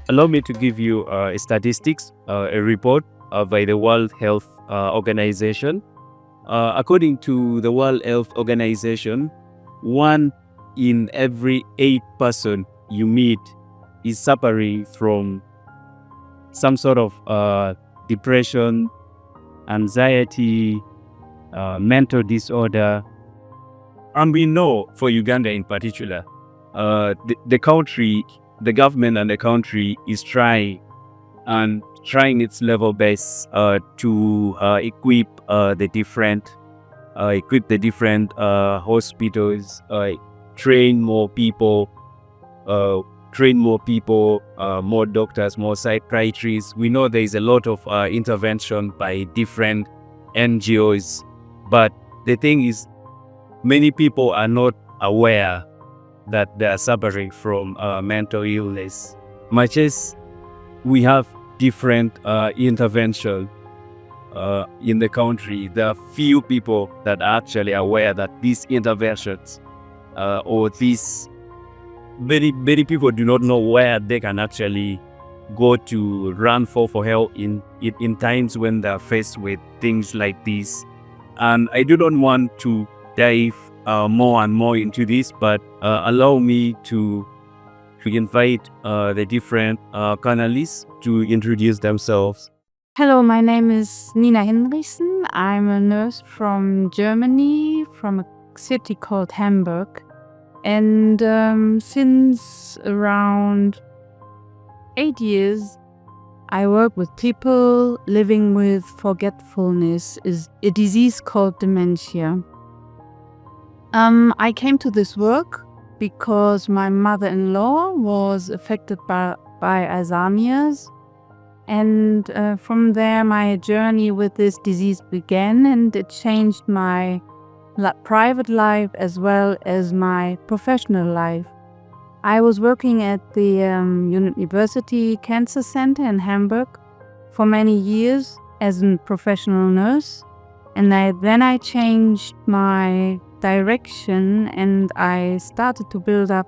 Allow me to give you statistics, a report by the World Health Organization. According to the World Health Organization, 1 in every 8 person you meet is suffering from some sort of depression, anxiety, mental disorder. And we know for Uganda in particular, the country, the government and the country is trying its level best to equip the different hospitals, train more people, more doctors, more psychiatrists. We know there is a lot of intervention by different NGOs, but the thing is, many people are not aware that they are suffering from mental illness. Much as we have different intervention in the country, there are few people that are actually aware that these interventions or these many people do not know where they can actually go to run for help in times when they are faced with things like this. And I do not want to dive more and more into this, but allow me to invite the different panelists to introduce themselves. Hello, my name is Nina Hinrichsen. I'm a nurse from Germany, from a city called Hamburg. And since around 8 years, I work with people living with forgetfulness, is a disease called dementia. I came to this work because my mother-in-law was affected by Alzheimer's. And from there, my journey with this disease began, and it changed my private life as well as my professional life. I was working at the University Cancer Center in Hamburg for many years as a professional nurse. And then I changed my direction and I started to build up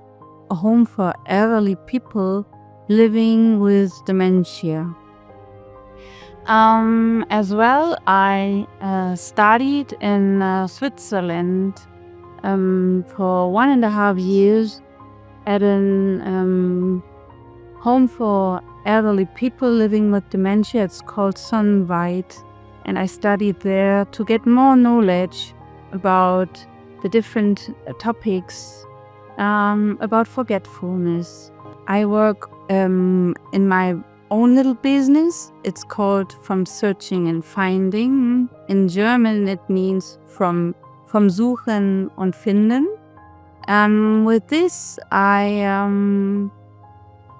a home for elderly people living with dementia. As well, I studied in Switzerland for 1.5 years at a home for elderly people living with dementia. It's called Sunlight, and I studied there to get more knowledge about the different topics about forgetfulness. I work in my own little business. It's called From Searching and Finding. In German, it means from Suchen und Finden. With this, I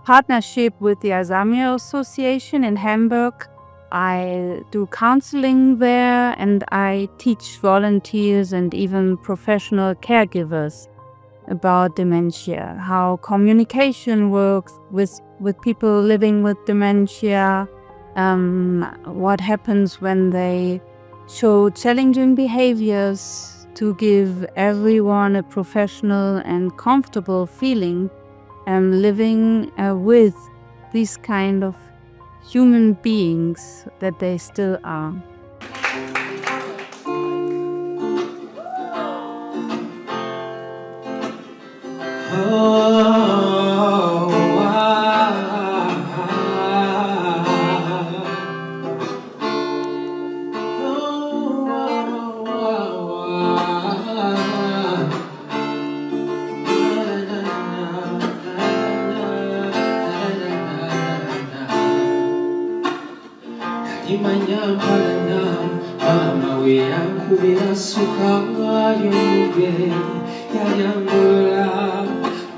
partnership with the Alzheimer Association in Hamburg. I do counseling there, and I teach volunteers and even professional caregivers about dementia, how communication works with people living with dementia, what happens when they show challenging behaviors, to give everyone a professional and comfortable feeling living with these kind of human beings that they still are. Mama we yakubira suka yombe yanyamula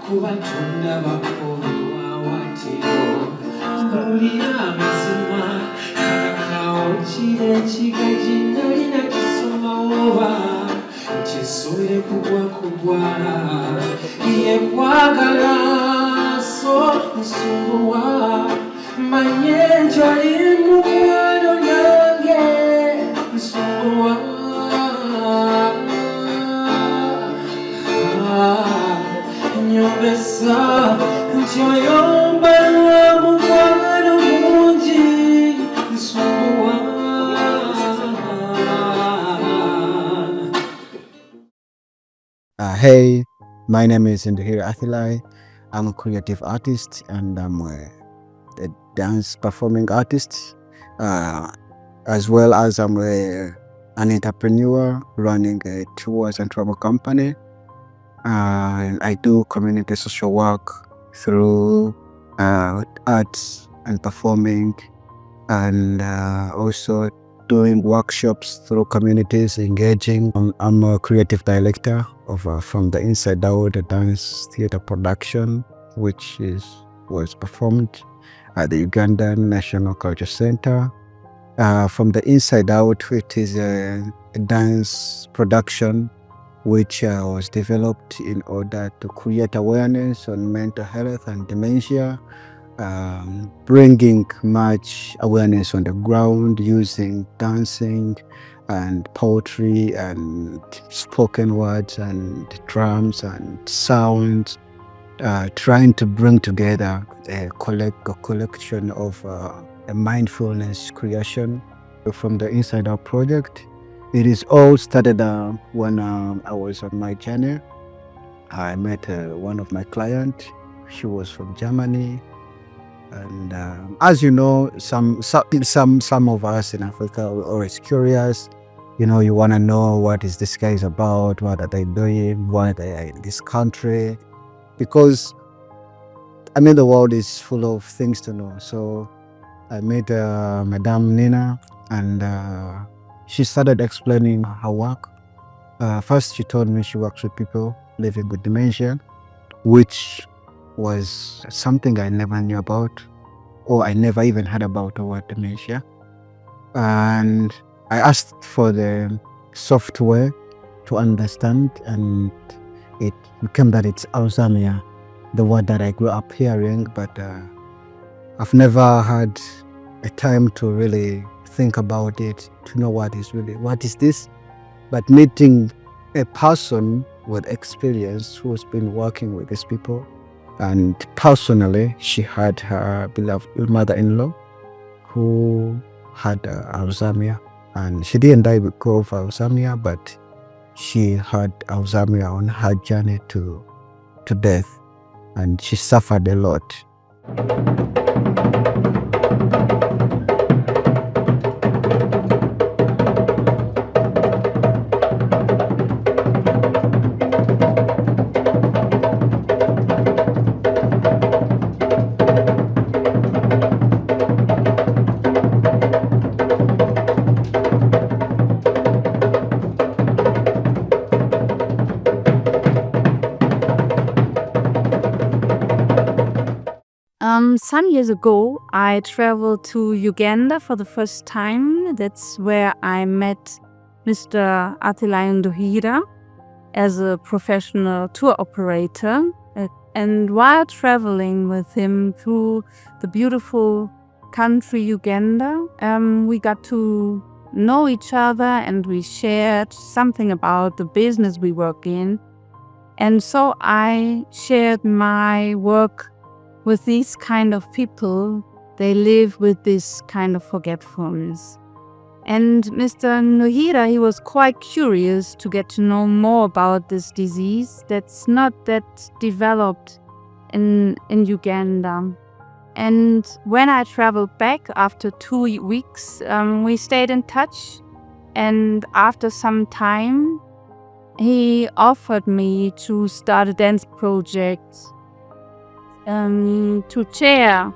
kubatunda bakuru awatiro ndulira amazima kakao kire kigaji nali nakisoma oba kisole kugwa iye kwagala so nsuwa manye njoli mukwano yange nsuwa nyobesa ntyoyomba My name is Ndihira Athilai. I'm a creative artist and I'm a dance performing artist, as well as I'm an entrepreneur running a tours and travel company. I do community social work through arts and performing, and also doing workshops through communities, engaging. I'm a creative director of From the Inside Out, a dance theater production, which was performed at the Ugandan National Culture Center. From the Inside Out, it is a dance production which was developed in order to create awareness on mental health and dementia, bringing much awareness on the ground using dancing and poetry and spoken words and drums and sounds, trying to bring together a collection of a mindfulness creation. From the Inside Out project, it is all started when I was on my journey. I met one of my clients. She was from Germany. And as you know, some of us in Africa are always curious. You know, you want to know what is this guy is about, what are they doing, why they are in this country, because I mean the world is full of things to know. So I met Madame Nina, and she started explaining her work. First, she told me she works with people living with dementia, which was something I never knew about, or I never even heard about the word dementia. And I asked for the software to understand, and it became that it's Alzheimer, the word that I grew up hearing, but I've never had a time to really think about it, to know what is this. But meeting a person with experience who's been working with these people, and personally, she had her beloved mother-in-law who had Alzheimer, and she didn't die because of Alzheimer, but she had Alzheimer on her journey to death, and she suffered a lot. Some years ago, I traveled to Uganda for the first time. That's where I met Mr. Atilai Nduhira as a professional tour operator. And while traveling with him through the beautiful country Uganda, we got to know each other and we shared something about the business we work in. And so I shared my work with these kind of people. They live with this kind of forgetfulness. And Mr. Nuhira, he was quite curious to get to know more about this disease that's not that developed in Uganda. And when I traveled back after 2 weeks, we stayed in touch. And after some time, he offered me to start a dance project to share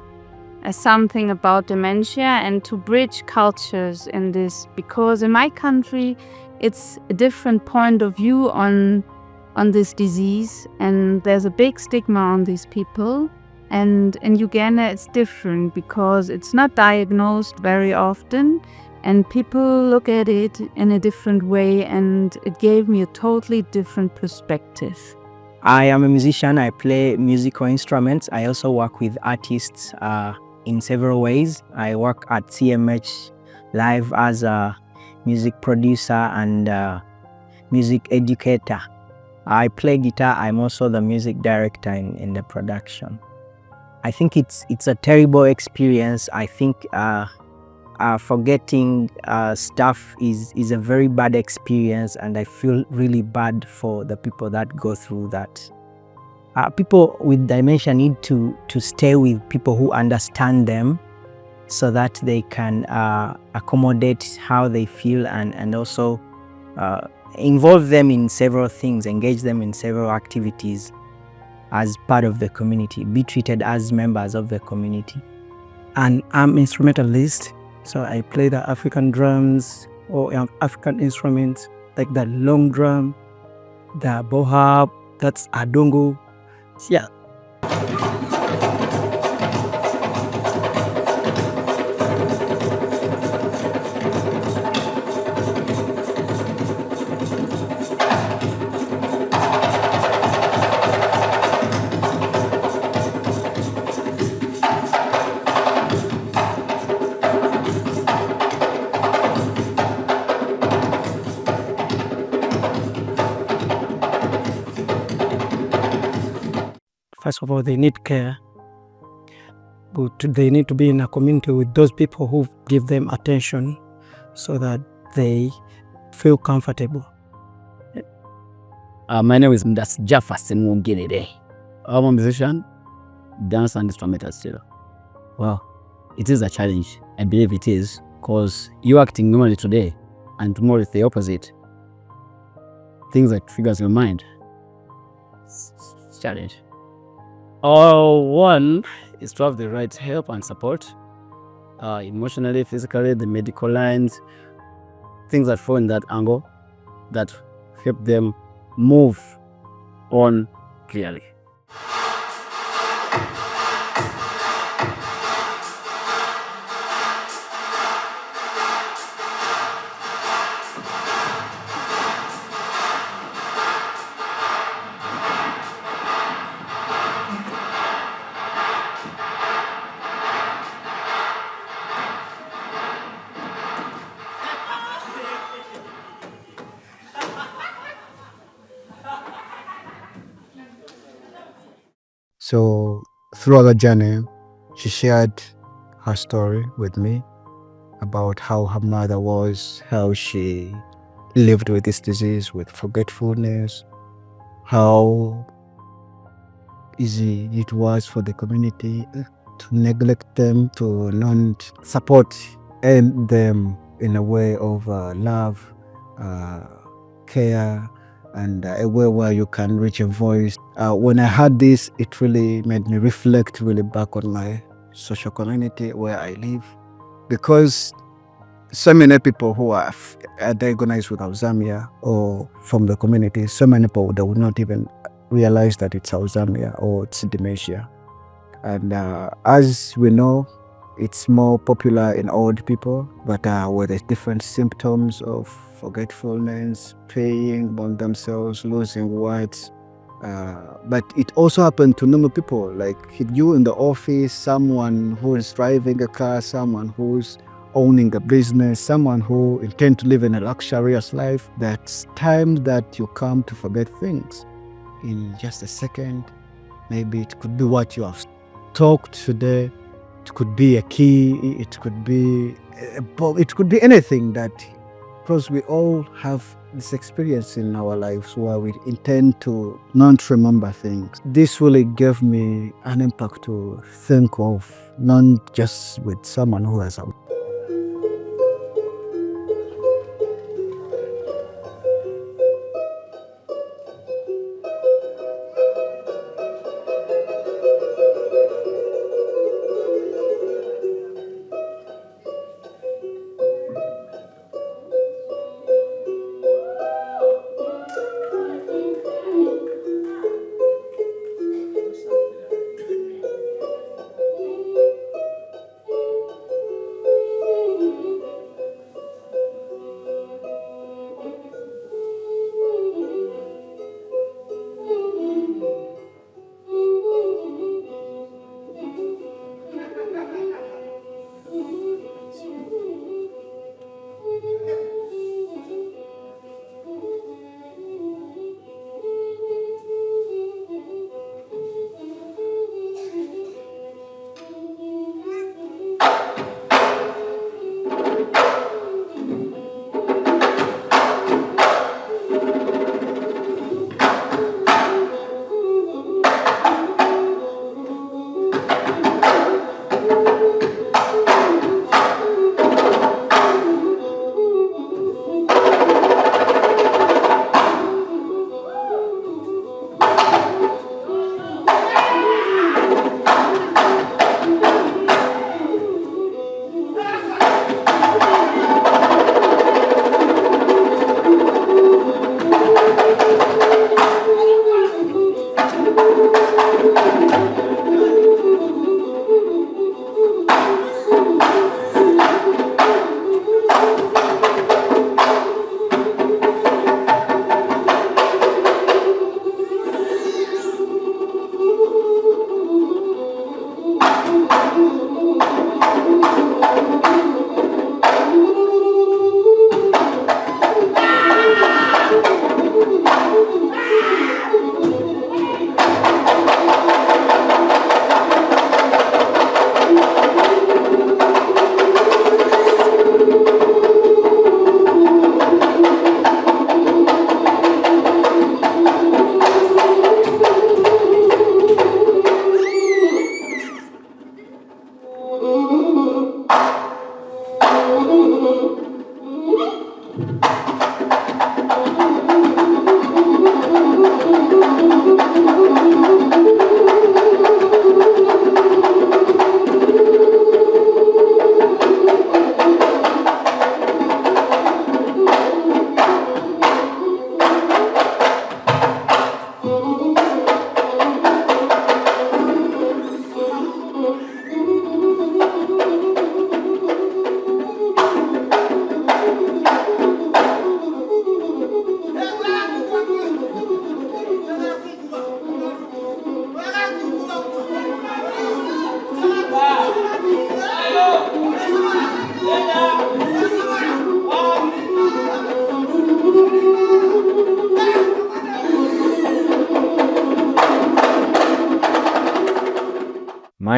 something about dementia and to bridge cultures in this, because in my country it's a different point of view on this disease, and there's a big stigma on these people. And in Uganda it's different because it's not diagnosed very often and people look at it in a different way, and it gave me a totally different perspective. I am a musician. I play musical instruments. I also work with artists in several ways. I work at CMH Live as a music producer and music educator. I play guitar. I'm also the music director in the production. I think it's a terrible experience. I think forgetting stuff is a very bad experience, and I feel really bad for the people that go through that. People with dementia need to stay with people who understand them, so that they can accommodate how they feel, and also involve them in several things, engage them in several activities as part of the community, be treated as members of the community. And I'm instrumentalist, so I play the African drums or African instruments like the long drum, the bohab, that's adongo. Yeah. First of all, they need care, but they need to be in a community with those people who give them attention so that they feel comfortable. My name is Mdas Jefferson Munginide. I'm a musician, dance and instrumentalist still. Well, it is a challenge. I believe it is, because you're acting normally today and tomorrow is the opposite. Things that triggers your mind. It's a challenge. One is to have the right help and support, emotionally, physically, the medical lines, things that fall in that angle that help them move on clearly. So throughout the journey, she shared her story with me about how her mother was, how she lived with this disease, with forgetfulness, how easy it was for the community to neglect them, to not support them in a way of love, care, and a way where you can reach a voice. When I heard this, it really made me reflect really back on my social community where I live, because so many people who are diagnosed with Alzheimer or from the community, so many people that would not even realize that it's Alzheimer or it's dementia. And as we know, it's more popular in old people, but with the different symptoms of forgetfulness, preying on themselves, losing words. But it also happened to normal people, like you in the office, someone who is driving a car, someone who's owning a business, someone who intends to live in a luxurious life. That's time that you come to forget things in just a second. Maybe it could be what you have talked today. It could be a key. It could be it could be anything that, because we all have this experience in our lives where we intend to not remember things. This really gave me an impact to think of, not just with someone who has a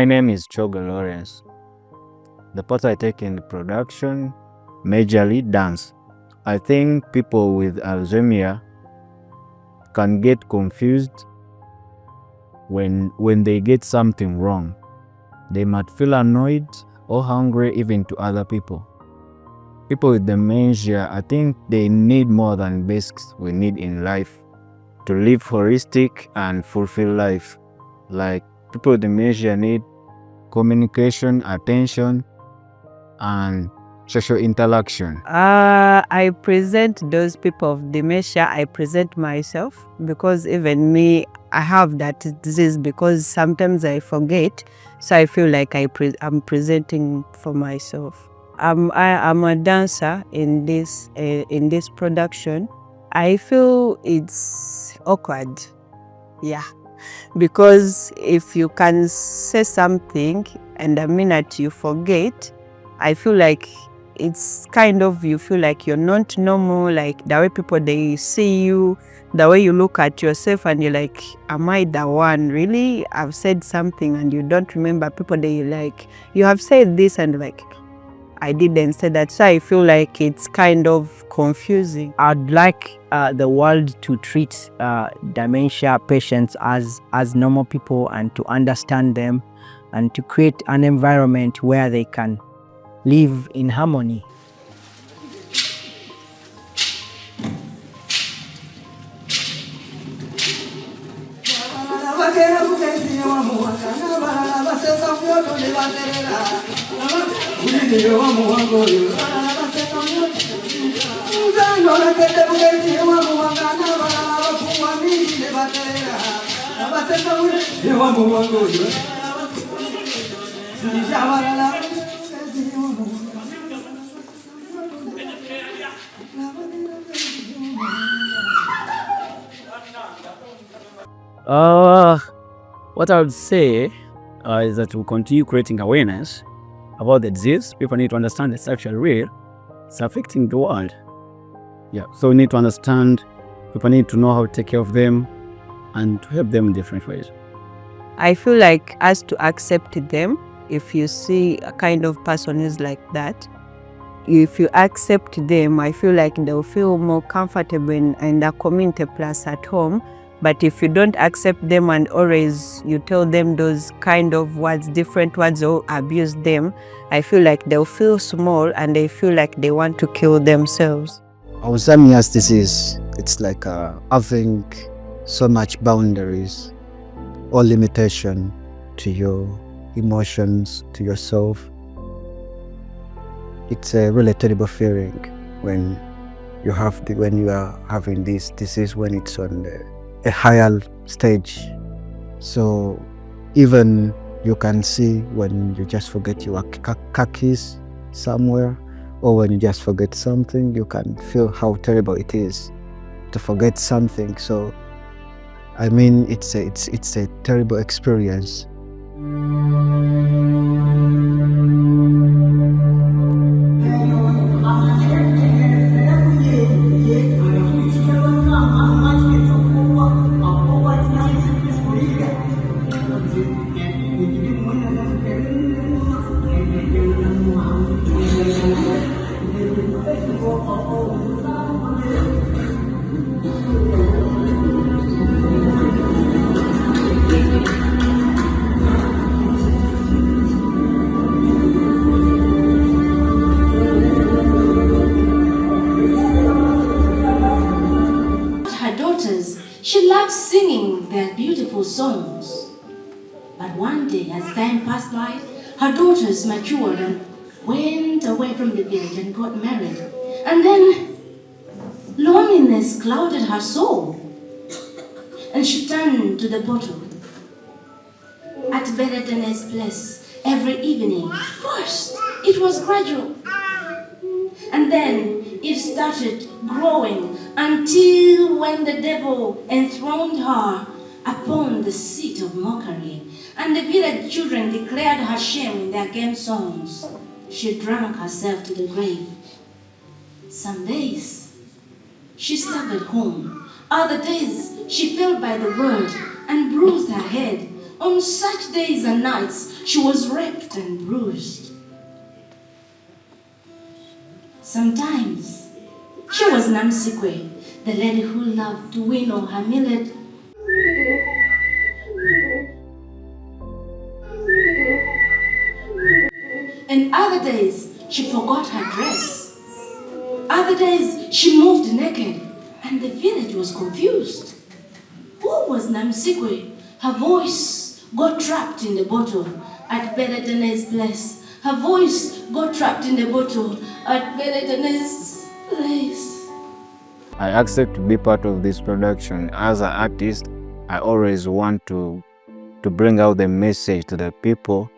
name is Chogo Lawrence. The part I take in the production, majorly dance. I think people with Alzheimer can get confused when they get something wrong. They might feel annoyed or hungry even to other people. People with dementia, I think they need more than basics we need in life to live holistic and fulfill life. Like people with dementia need communication, attention, and social interaction. I present those people of dementia, I present myself, because even me, I have that disease because sometimes I forget. So I feel like I'm presenting for myself. I'm a dancer in this production. I feel it's awkward, yeah, because if you can say something and the minute you forget, I feel like it's kind of, you feel like you're not normal, like the way people they see you, the way you look at yourself and you're like, am I the one? Really? I've said something and you don't remember. People they like, you have said this and like, I didn't say that. So I feel like it's kind of confusing. I'd like the world to treat dementia patients as normal people and to understand them and to create an environment where they can live in harmony. What I would say is that we'll continue creating awareness about the disease. People need to understand it's actually real. It's affecting the world. Yeah, so we need to understand, people need to know how to take care of them and to help them in different ways. I feel like us to accept them. If you see a kind of person is like that, if you accept them, I feel like they'll feel more comfortable in the community plus at home. But if you don't accept them and always you tell them those kind of words, different words, or abuse them, I feel like they'll feel small and they feel like they want to kill themselves. Alzheimer's disease, it's like having so much boundaries or limitation to your emotions, to yourself. It's a really terrible feeling when you are having this disease, when it's on a higher stage. So even you can see when you just forget your car keys somewhere, or when you just forget something, you can feel how terrible it is to forget something. So I mean, it's a terrible experience. She loved singing their beautiful songs. But one day, as time passed by, her daughters matured and went away from the village and got married. And then loneliness clouded her soul, and she turned to the bottle. At Beredene's place, every evening, first it was gradual, and then it started growing until when the devil enthroned her upon the seat of mockery, and the village children declared her shame in their game songs. She drank herself to the grave. Some days she staggered home. Other days she fell by the road and bruised her head. On such days and nights, she was raped and bruised. Sometimes, she was Namsikwe, the lady who loved to winnow her millet. And other days, she forgot her dress. Other days, she moved naked, and the village was confused. Who was Namsikwe? Her voice got trapped in the bottle at Beretene's place. Her voice got trapped in the bottle at Beretene's place. I accept to be part of this production. As an artist, I always want to bring out the message to the people,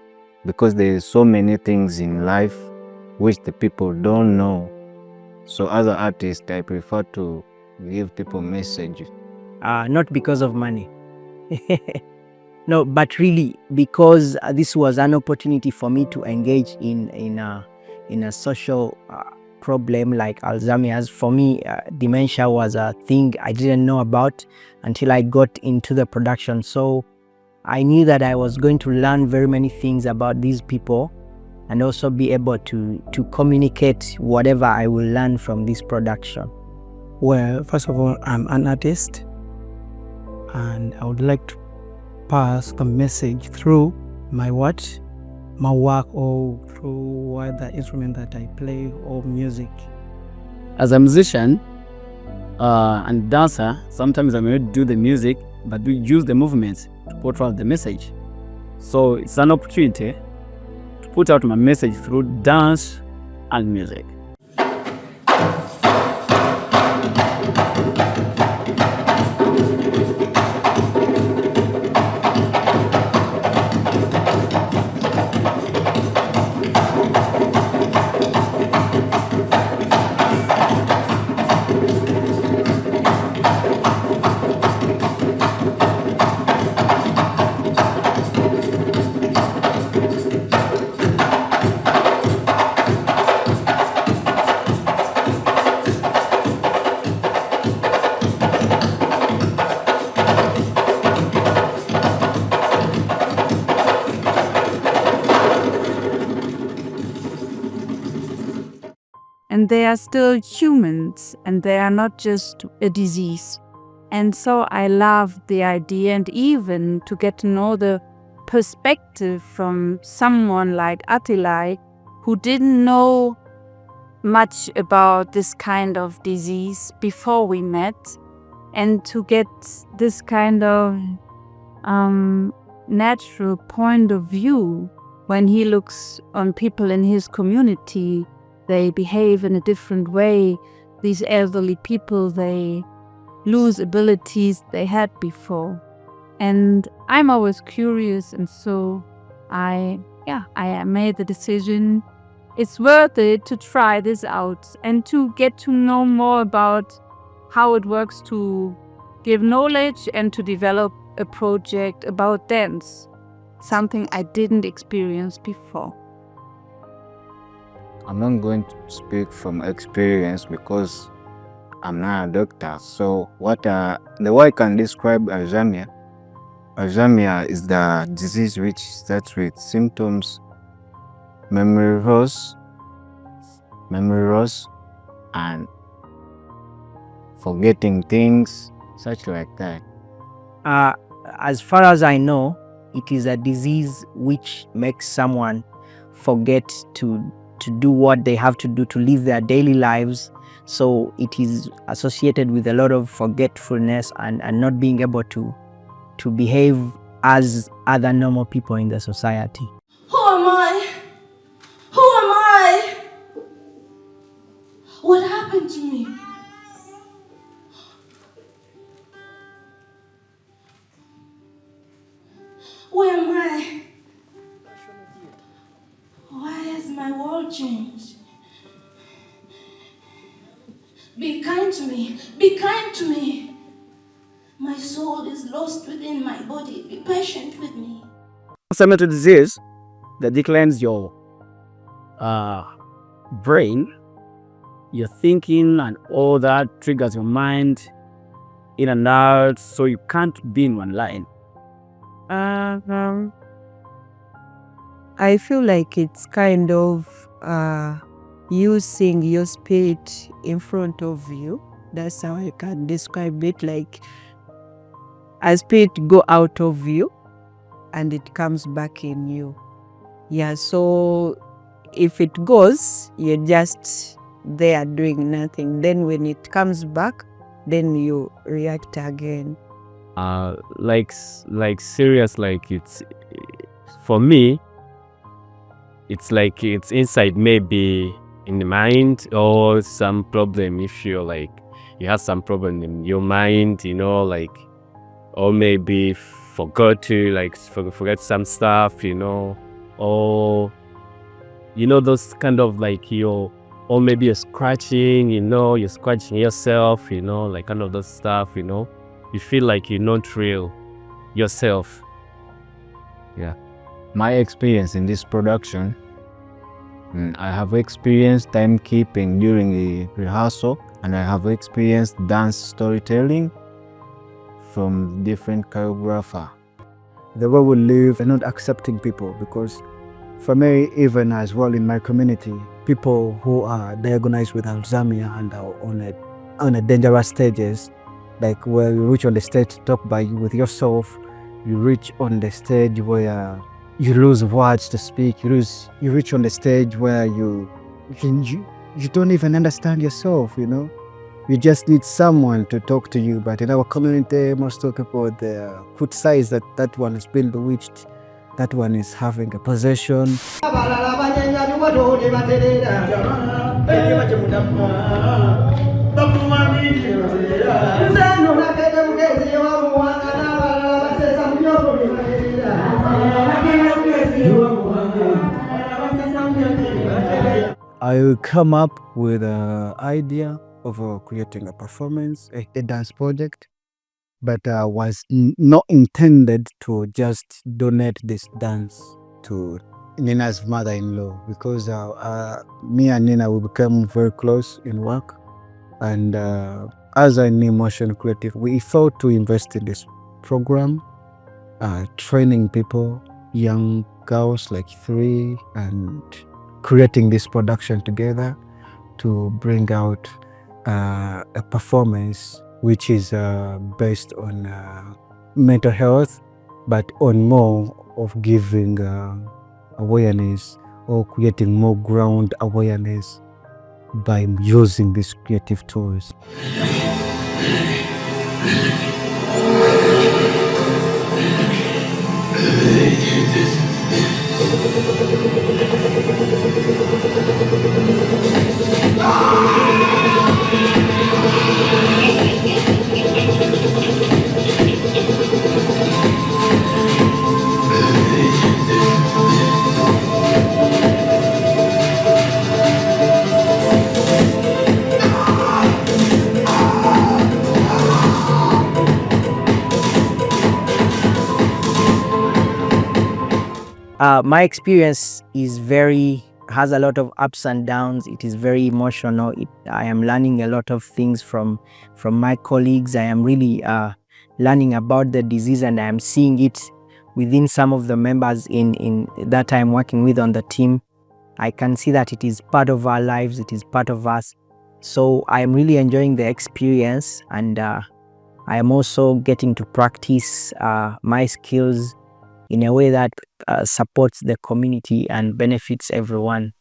because there is so many things in life which the people don't know. So as an artist, I prefer to give people message. Not because of money. No, but really because this was an opportunity for me to engage in a social problem like Alzheimer's. For me, dementia was a thing I didn't know about until I got into the production. So I knew that I was going to learn very many things about these people and also be able to communicate whatever I will learn from this production. Well, first of all, I'm an artist, and I would like to pass the message through my work or through the instrument that I play or music. As a musician and dancer, sometimes I may not do the music, but do use the movements to portray the message. So it's an opportunity to put out my message through dance and music. And they are still humans, and they are not just a disease. And so I love the idea, and even to get to know the perspective from someone like Attilai, who didn't know much about this kind of disease before we met, and to get this kind of natural point of view when he looks on people in his community. They behave in a different way. These elderly people, they lose abilities they had before. And I'm always curious, and so I made the decision. It's worth it to try this out and to get to know more about how it works to give knowledge and to develop a project about dance, something I didn't experience before. I'm not going to speak from experience because I'm not a doctor. So the way I can describe Alzheimer is the disease which starts with symptoms, memory loss, and forgetting things, such like that. As far as I know, it is a disease which makes someone forget to do what they have to do to live their daily lives. So it is associated with a lot of forgetfulness and not being able to behave as other normal people in the society. Who am I? Who am I? What happened to me? Where am I? Why has my world changed? Be kind to me. Be kind to me. My soul is lost within my body. Be patient with me. Alzheimer's disease that declines your brain, your thinking, and all that triggers your mind in and out, so you can't be in one line. I feel like it's kind of using your spirit in front of you. That's how I can describe it, like a spirit go out of you and it comes back in you. Yeah, so if it goes, you're just there doing nothing. Then when it comes back, then you react again. Like serious, like it's, for me, it's like it's inside, maybe in the mind, or some problem. If you're like, you have some problem in your mind, you know, like, or maybe forgot to like forget some stuff, you know, or you know, those kind of like or maybe you're scratching, you know, you're scratching yourself, you know, like kind of those stuff, you know, you feel like you're not real yourself. Yeah. My experience in this production, I have experienced timekeeping during the rehearsal, and I have experienced dance storytelling from different choreographer. The way we live and not accepting people, because for me, even as well in my community, people who are diagnosed with Alzheimer and are on a dangerous stages, like where you reach on the stage to talk with yourself, you reach on the stage where you lose words to speak, you reach on the stage where you don't even understand yourself, you know. You just need someone to talk to you. But in our community, most of the people, they criticize that one has been bewitched, that one is having a possession. I come up with an idea of creating a performance, a dance project, but was not intended to just donate this dance to Nina's mother-in-law, because me and Nina, we became very close in work, and as an emotion creative, we thought to invest in this program, training people, young girls like 3, and creating this production together to bring out a performance which is based on mental health, but on more of giving awareness or creating more ground awareness by using these creative tools. My experience has a lot of ups and downs. It is very emotional. I am learning a lot of things from my colleagues. I am really learning about the disease, and I am seeing it within some of the members in that I'm working with on the team. I can see that it is part of our lives. It is part of us. So I am really enjoying the experience, and I am also getting to practice my skills in a way that supports the community and benefits everyone.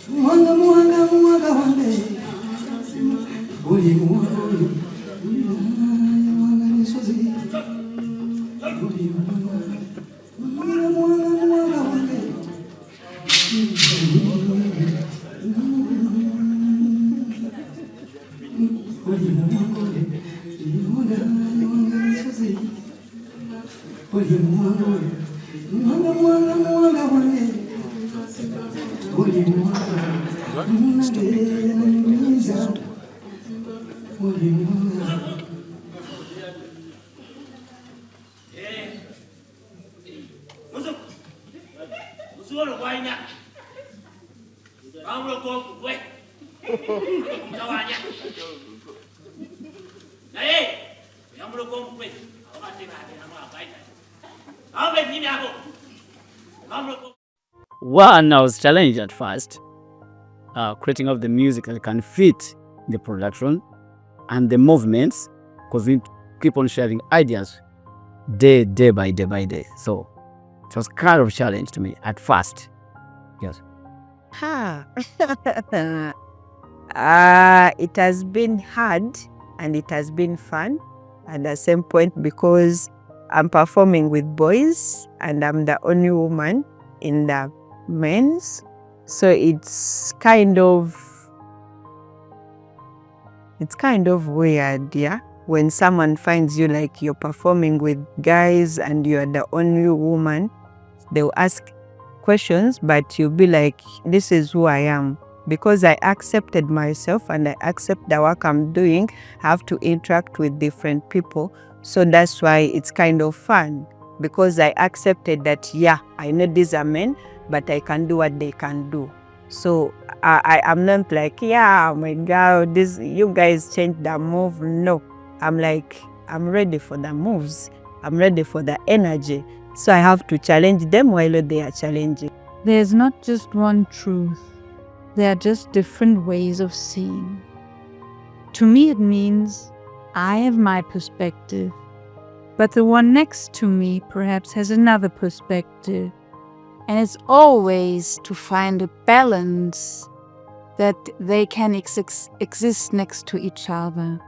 Muwanga muwanga muwanga wange oli muwanga oyo muwanga n'ensozi oli muwanga muwanga muwanga wange oli muwanga oyo muwanga n'ensozi oli muwanga oyo muwanga muwanga muwanga wange oli muwanga nange oli muwanga. One, I was challenged at first, creating of the music that can fit the production and the movements, because we keep on sharing ideas day by day. So it was kind of a challenge to me at first. Yes. It has been hard and it has been fun at the same point because I'm performing with boys and I'm the only woman in the men's. So it's kind of weird, yeah? When someone finds you like you're performing with guys and you're the only woman, they'll ask questions, but you'll be like, this is who I am. Because I accepted myself and I accept the work I'm doing, I have to interact with different people. So that's why it's kind of fun. Because I accepted that, yeah, I know these are men, but I can do what they can do. So I'm not like, yeah, oh my God, you guys changed the move. No, I'm like, I'm ready for the moves. I'm ready for the energy. So I have to challenge them while they are challenging. There's not just one truth. There are just different ways of seeing. To me, it means I have my perspective, but the one next to me perhaps has another perspective. And it's always to find a balance that they can exist next to each other.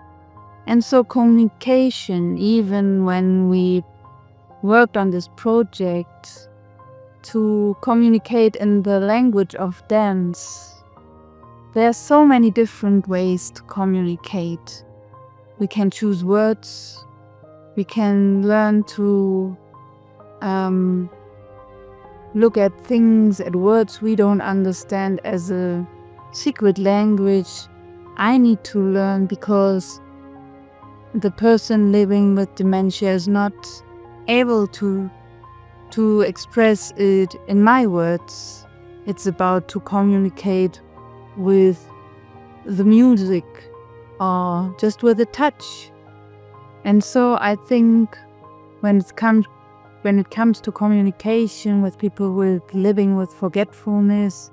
And so communication, even when we worked on this project to communicate in the language of dance, there are so many different ways to communicate. We can choose words, we can learn to look at things, at words we don't understand as a secret language. I need to learn because the person living with dementia is not able to express it in my words. It's about to communicate with the music or just with a touch. And so I think when it comes to communication with people living with forgetfulness,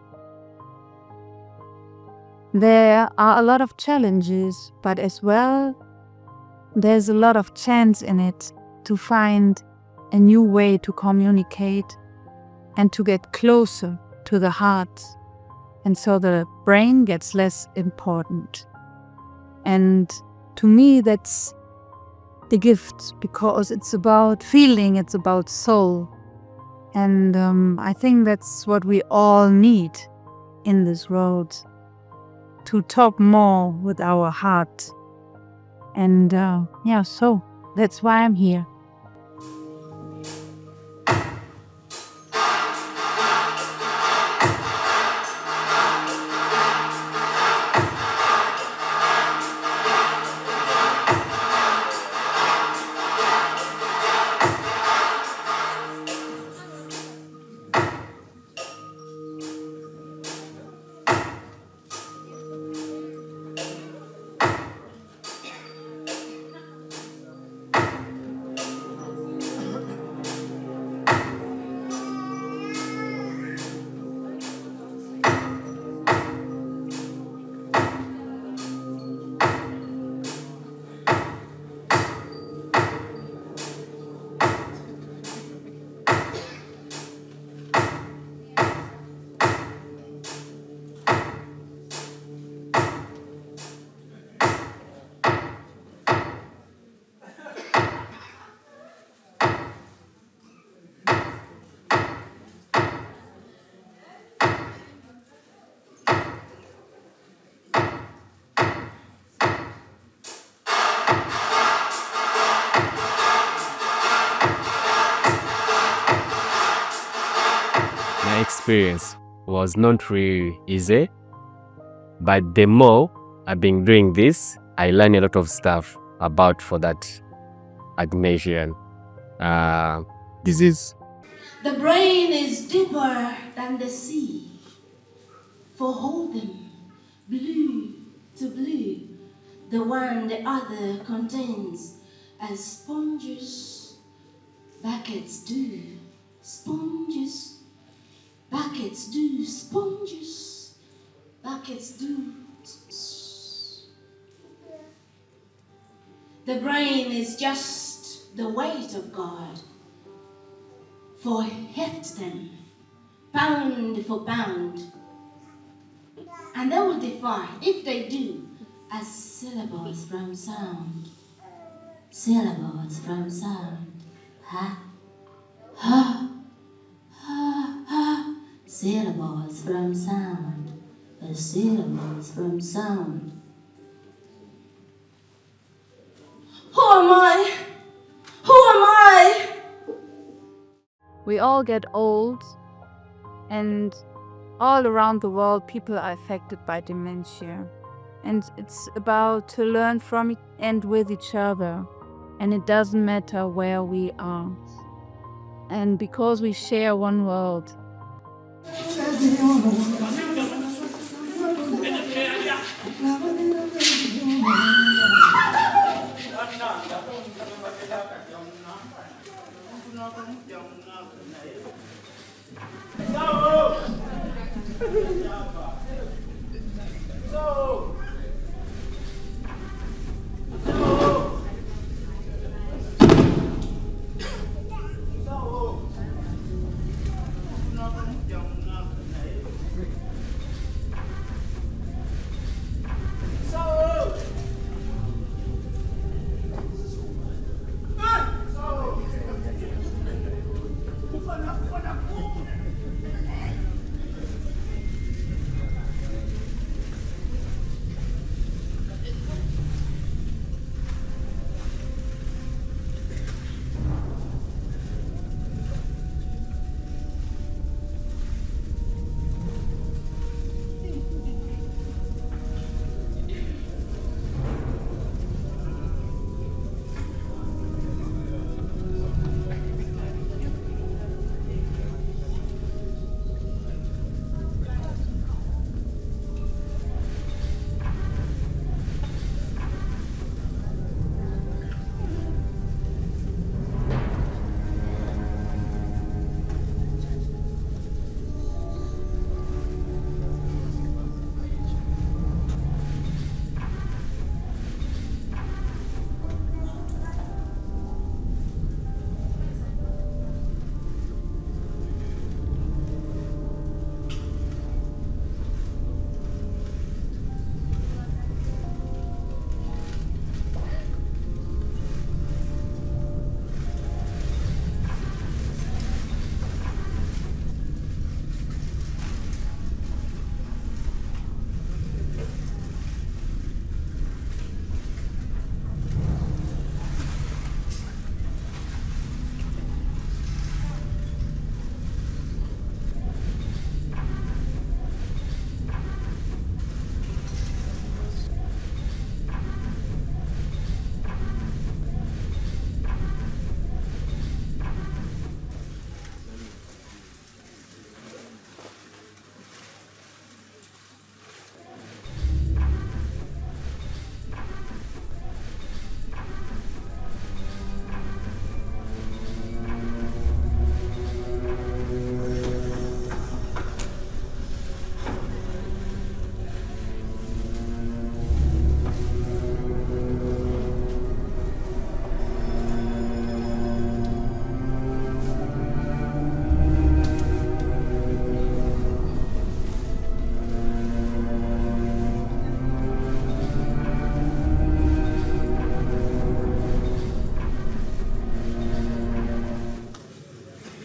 there are a lot of challenges, but as well, there's a lot of chance in it to find a new way to communicate and to get closer to the heart. And so the brain gets less important. And to me, that's the gift, because it's about feeling, it's about soul. And I think that's what we all need in this world, to talk more with our heart. And so that's why I'm here. experience was not really easy, but the more I've been doing this, I learned a lot of stuff about for that Dementia disease. The brain is deeper than the sea. For hold them, blue to blue, the one the other contains, as sponges, buckets do, sponges, buckets do, sponges, buckets do. The brain is just the weight of God. For heft them, pound for pound, and they will defy, if they do, as syllables from sound. Syllables from sound. Ha, ha, ha, ha. Syllables from sound. As syllables from sound. Who am I? Who am I? We all get old, and all around the world people are affected by dementia. And it's about to learn from it and with each other. And it doesn't matter where we are. And because we share one world.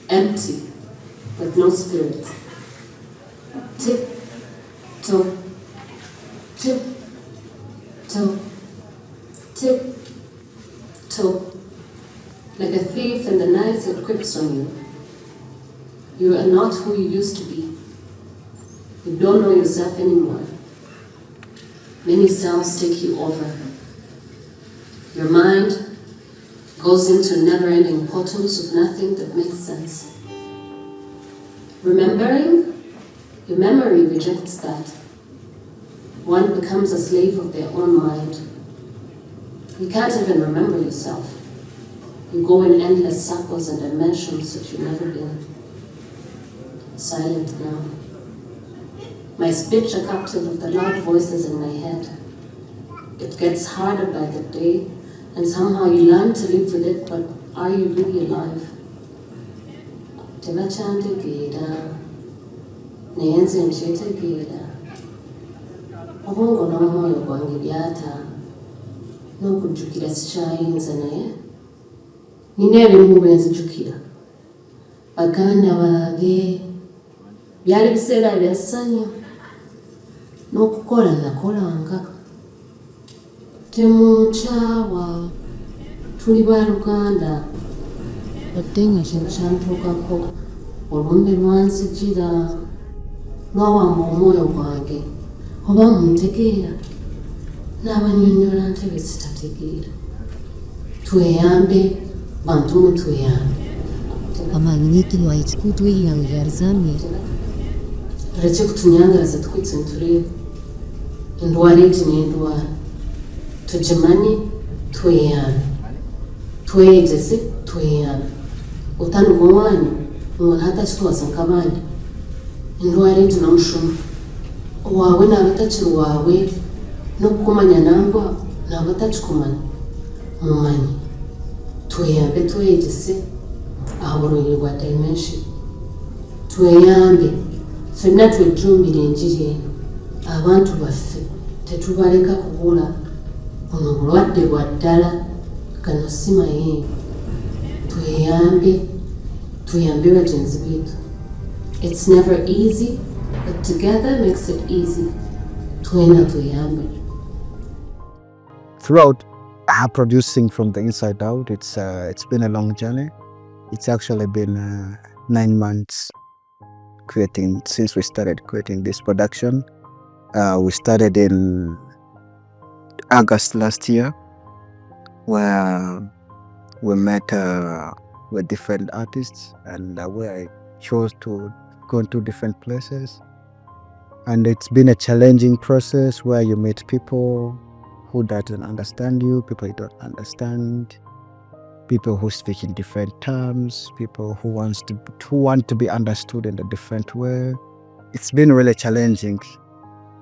Empty, but no spirit. Tip, toe, tip, toe, tip, toe. Like a thief in the night that creeps on you. You are not who you used to be. You don't know yourself anymore. Many cells take you over. Your mind goes into never-ending portals of nothing that makes sense. Remembering, your memory rejects that. One becomes a slave of their own mind. You can't even remember yourself. You go in endless circles and dimensions that you've never been. Silent now. My speech a captive of the loud voices in my head. It gets harder by the day, and somehow you learn to live with it, but are you really alive? Tebakyantegeera, naye nze nkyetegeera. Obwongo n'omwoyo gwange byata, n'okujjukira sikyayinza naye. Nina ebimu bye nzijjukira. Baganda bange, byali biseera bya ssanyu. N'okukola nakolanga. Temunkyawa, tuli Baaluganda. Ate nga kino kyantuukako, olumbe lwanzijira, lwawamba omwoyo gwange, oba muntegeera, n'abannyonnyola ntebe zitategeera. Tweyambe, bantu mwe tweyambe. Amagnitilwa ekikutu eyange yarizamye. Tureke kutunyangaraza twitsinture. Endwara egi n'endwara. Tugimanye, tweyambe. Tweyegeze, tweyambe. Otandika omwanya, umuntu hatakitwaza nk'abandi. Endwara egi n'omushoma. Owawe n'abatakiri waawe, n'okukumanya nangwa n'abatakikumanya. Mumanye. Tweyambe, tweyegeze aha burwaire bwa dementia. Tweyambe, ffenna twejjumbire enjiri eno. Abantu baffe tetubaleka kubula. Buno bulwadde bwa ddala, gano si mayembe. Tweyambe, tuyambe bagenzi baitu. It's never easy, but together makes it easy. Twena tuyambe. Throughout producing from the inside out, it's been a long journey. It's actually been 9 months creating, since we started creating this production. We started in August last year, where we met with different artists, and where I chose to go to different places. And it's been a challenging process where you meet people who doesn't understand you, people you don't understand, people who speak in different terms, people who want to be understood in a different way. It's been really challenging.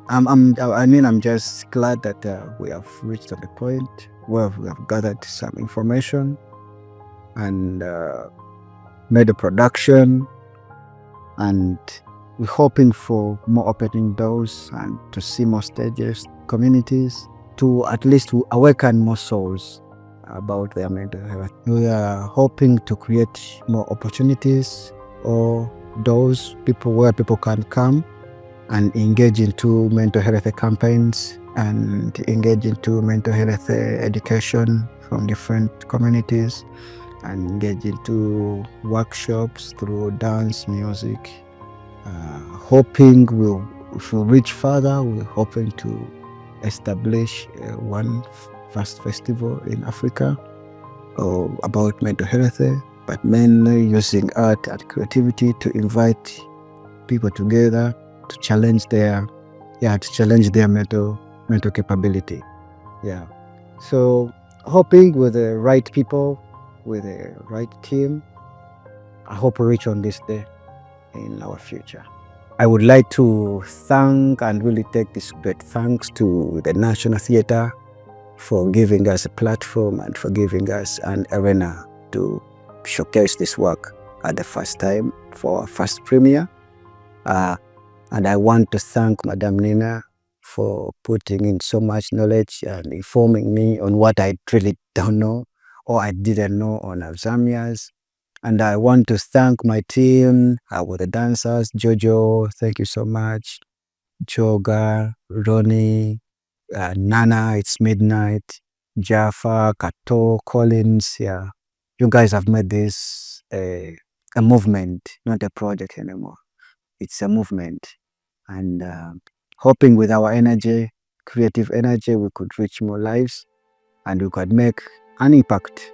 I'm just glad that we have reached a point where we have gathered some information and made a production, and we're hoping for more opening doors and to see more stages, communities, to at least awaken more souls about their mental health. We are hoping to create more opportunities or doors, where people can come and engage into mental health campaigns and engage into mental health education from different communities, and engage into workshops through dance, music. Hoping if we reach further, we're hoping to establish one first festival in Africa about mental health, but mainly using art and creativity to invite people together to challenge their mental capability. Yeah. So hoping with the right people, with the right team, I hope we reach on this day in our future. I would like to thank and really take this great thanks to the National Theatre for giving us a platform and for giving us an arena to showcase this work at the first time for our first premiere. And I want to thank Madam Nina for putting in so much knowledge and informing me on what I really don't know or I didn't know on Alzheimer's. And I want to thank my team with the dancers, Jojo, thank you so much, Joga, Ronnie, Nana, It's Midnight, Jaffa, Kato, Collins. Yeah, you guys have made this a movement, not a project anymore. It's a movement. and hoping with our energy, creative energy, we could reach more lives and we could make an impact.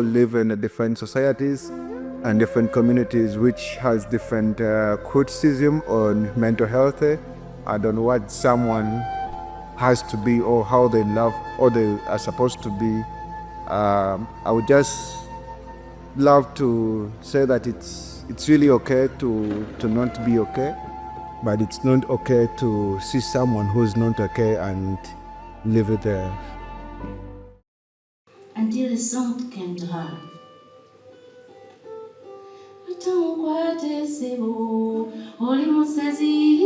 all live in different societies and different communities which has different criticism on mental health and on what someone has to be or how they love or they are supposed to be. I would just love to say that it's really okay to not be okay, but it's not okay to see someone who's not okay and leave it there. Until the song came to her. Oli musezi